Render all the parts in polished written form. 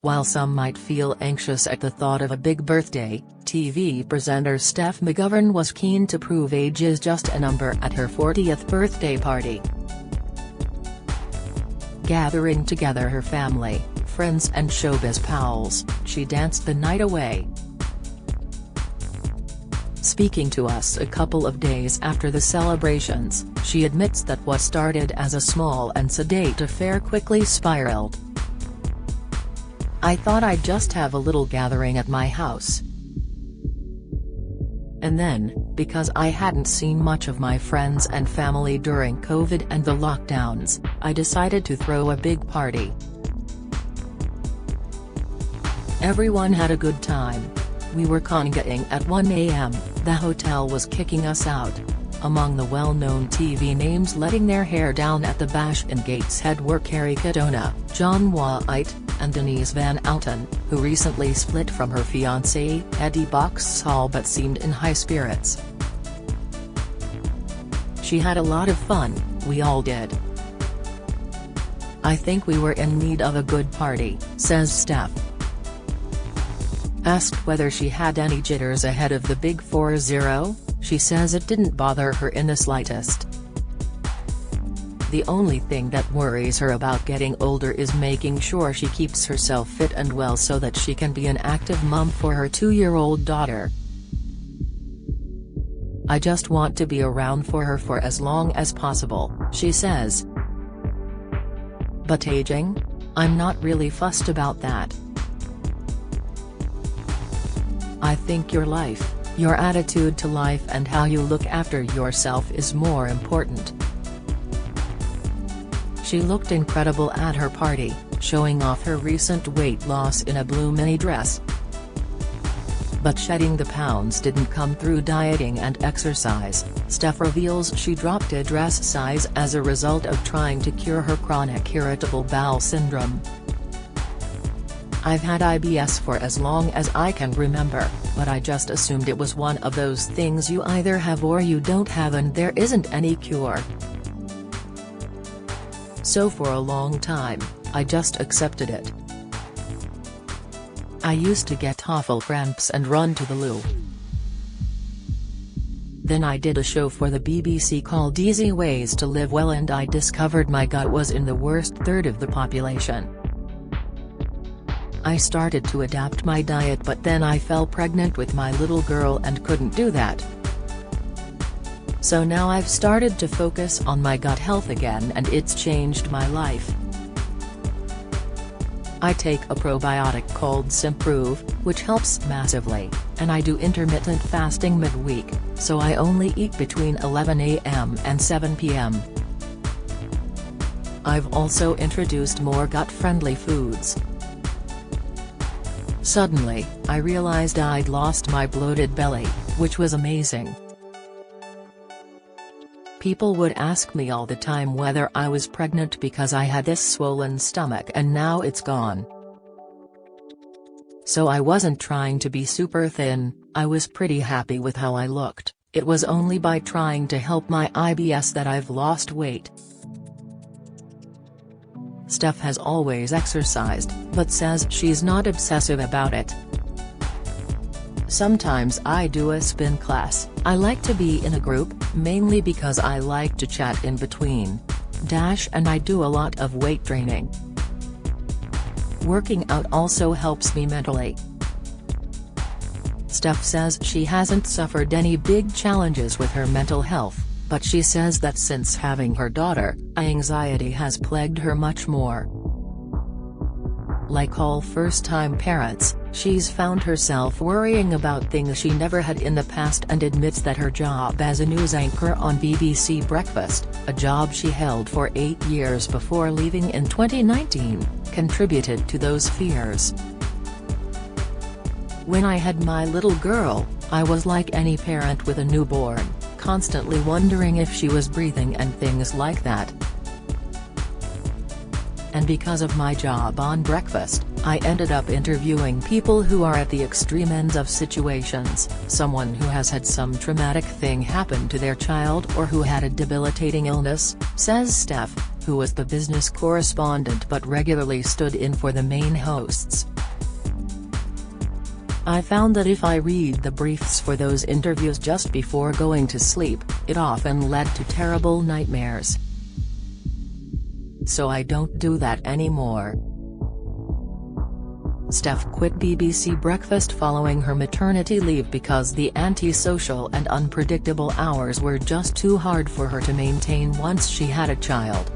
While some might feel anxious at the thought of a big birthday, TV presenter Steph McGovern was keen to prove age is just a number at her 40th birthday party. Gathering together her family, friends and showbiz pals, she danced the night away. Speaking to us a couple of days after the celebrations, she admits that what started as a small and sedate affair quickly spiraled. "I thought I'd just have a little gathering at my house. And then, because I hadn't seen much of my friends and family during COVID and the lockdowns, I decided to throw a big party. Everyone had a good time. We were congaing at 1 a.m, the hotel was kicking us out." Among the well-known TV names letting their hair down at the bash in Gateshead were Carrie Cadona, John White, and Denise Van Outen, who recently split from her fiancé, Eddie Boxall, but seemed in high spirits. "She had a lot of fun, we all did. I think we were in need of a good party," says Steph. Asked whether she had any jitters ahead of the Big 4-0, she says it didn't bother her in the slightest. The only thing that worries her about getting older is making sure she keeps herself fit and well so that she can be an active mum for her 2-year-old daughter. "I just want to be around for her for as long as possible," she says. "But aging? I'm not really fussed about that. I think your life, your attitude to life and how you look after yourself is more important." She looked incredible at her party, showing off her recent weight loss in a blue mini dress. But shedding the pounds didn't come through dieting and exercise. Steph reveals she dropped a dress size as a result of trying to cure her chronic irritable bowel syndrome. "I've had IBS for as long as I can remember, but I just assumed it was one of those things you either have or you don't have and there isn't any cure. So for a long time, I just accepted it. I used to get awful cramps and run to the loo. Then I did a show for the BBC called Easy Ways to Live Well and I discovered my gut was in the worst third of the population. I started to adapt my diet but then I fell pregnant with my little girl and couldn't do that. So now I've started to focus on my gut health again and it's changed my life. I take a probiotic called Simprove, which helps massively, and I do intermittent fasting midweek, so I only eat between 11 a.m. and 7 p.m. I've also introduced more gut-friendly foods. Suddenly, I realized I'd lost my bloated belly, which was amazing. People would ask me all the time whether I was pregnant because I had this swollen stomach and now it's gone. So I wasn't trying to be super thin, I was pretty happy with how I looked. It was only by trying to help my IBS that I've lost weight. Steph has always exercised, but says she's not obsessive about it. Sometimes I do a spin class. I like to be in a group, mainly because I like to chat in between. And I do a lot of weight training. Working out also helps me mentally. Steph says she hasn't suffered any big challenges with her mental health, but she says that since having her daughter, anxiety has plagued her much more. Like all first-time parents, she's found herself worrying about things she never had in the past and admits that her job as a news anchor on BBC Breakfast, a job she held for 8 years before leaving in 2019, contributed to those fears. "When I had my little girl, I was like any parent with a newborn, constantly wondering if she was breathing and things like that. And because of my job on Breakfast, I ended up interviewing people who are at the extreme ends of situations, someone who has had some traumatic thing happen to their child or who had a debilitating illness," says Steph. who was the business correspondent but regularly stood in for the main hosts. "I found that if I read the briefs for those interviews just before going to sleep, it often led to terrible nightmares. So I don't do that anymore." Steph quit BBC Breakfast following her maternity leave because the antisocial and unpredictable hours were just too hard for her to maintain once she had a child.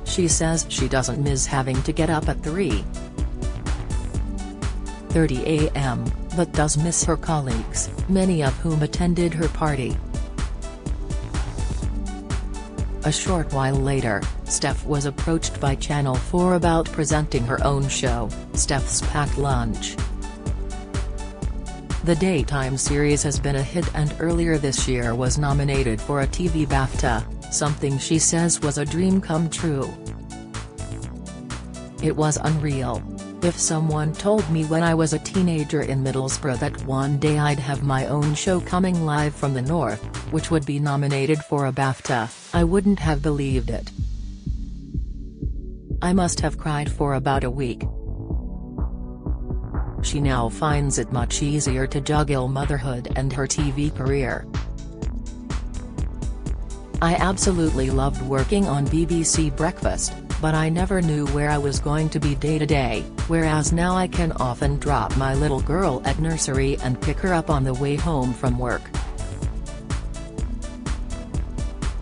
She says she doesn't miss having to get up at 3:30 a.m., but does miss her colleagues, many of whom attended her party. A short while later, Steph was approached by Channel 4 about presenting her own show, Steph's Packed Lunch. The daytime series has been a hit and earlier this year was nominated for a TV BAFTA, something she says was a dream come true. "It was unreal. If someone told me when I was a teenager in Middlesbrough that one day I'd have my own show coming live from the north, which would be nominated for a BAFTA, I wouldn't have believed it. I must have cried for about a week." She now finds it much easier to juggle motherhood and her TV career. "I absolutely loved working on BBC Breakfast, but I never knew where I was going to be day to day, whereas now I can often drop my little girl at nursery and pick her up on the way home from work.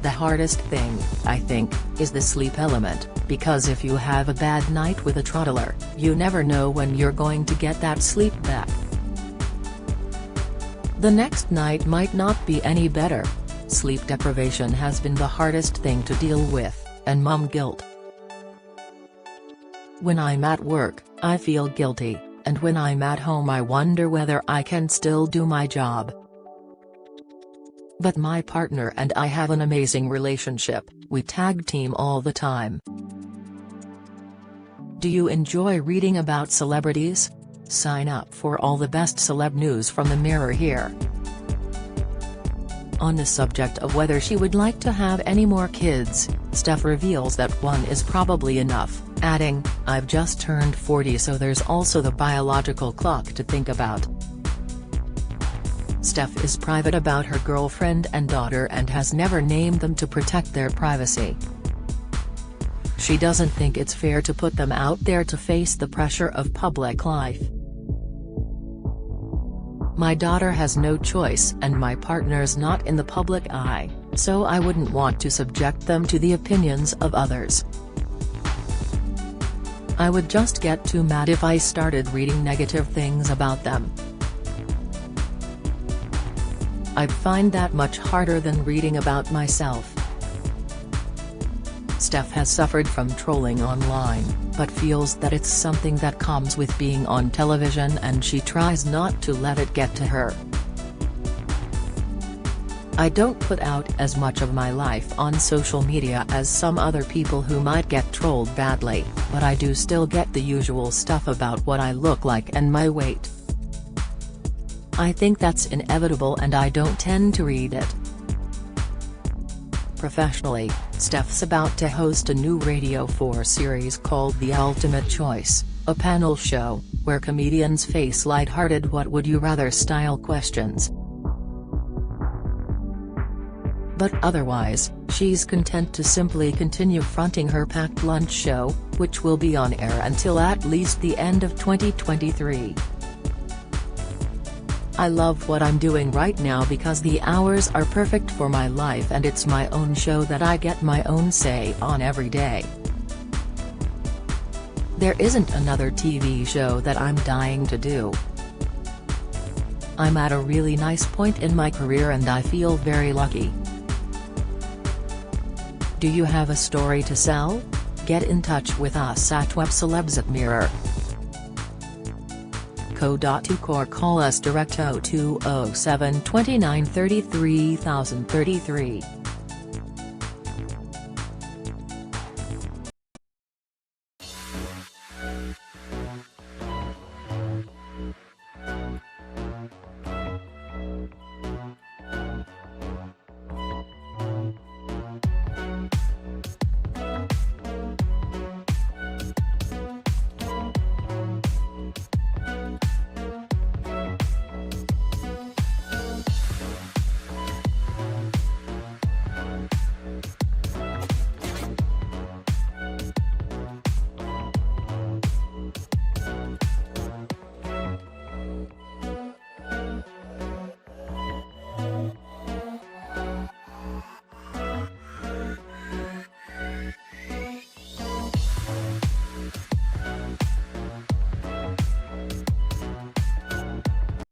The hardest thing, I think, is the sleep element, because if you have a bad night with a toddler, you never know when you're going to get that sleep back. The next night might not be any better. Sleep deprivation has been the hardest thing to deal with, and mum guilt. When I'm at work, I feel guilty, and when I'm at home I wonder whether I can still do my job. But my partner and I have an amazing relationship, we tag team all the time." Do you enjoy reading about celebrities? Sign up for all the best celeb news from the Mirror here. On the subject of whether she would like to have any more kids, Steph reveals that one is probably enough, adding, "I've just turned 40, so there's also the biological clock to think about." Steph is private about her girlfriend and daughter and has never named them to protect their privacy. She doesn't think it's fair to put them out there to face the pressure of public life. "My daughter has no choice and my partner's not in the public eye, so I wouldn't want to subject them to the opinions of others. I would just get too mad if I started reading negative things about them. I'd find that much harder than reading about myself." Steph has suffered from trolling online, but feels that it's something that comes with being on television and she tries not to let it get to her. "I don't put out as much of my life on social media as some other people who might get trolled badly, but I do still get the usual stuff about what I look like and my weight. I think that's inevitable and I don't tend to read it." Professionally, Steph's about to host a new Radio 4 series called The Ultimate Choice, a panel show, where comedians face lighthearted "what would you rather" style questions. But otherwise, she's content to simply continue fronting her Packed Lunch show, which will be on air until at least the end of 2023. "I love what I'm doing right now because the hours are perfect for my life and it's my own show that I get my own say on every day. There isn't another TV show that I'm dying to do. I'm at a really nice point in my career and I feel very lucky." Do you have a story to sell? Get in touch with us at webcelebs@mirror.co.uk or call us direct 0207 29 33 033.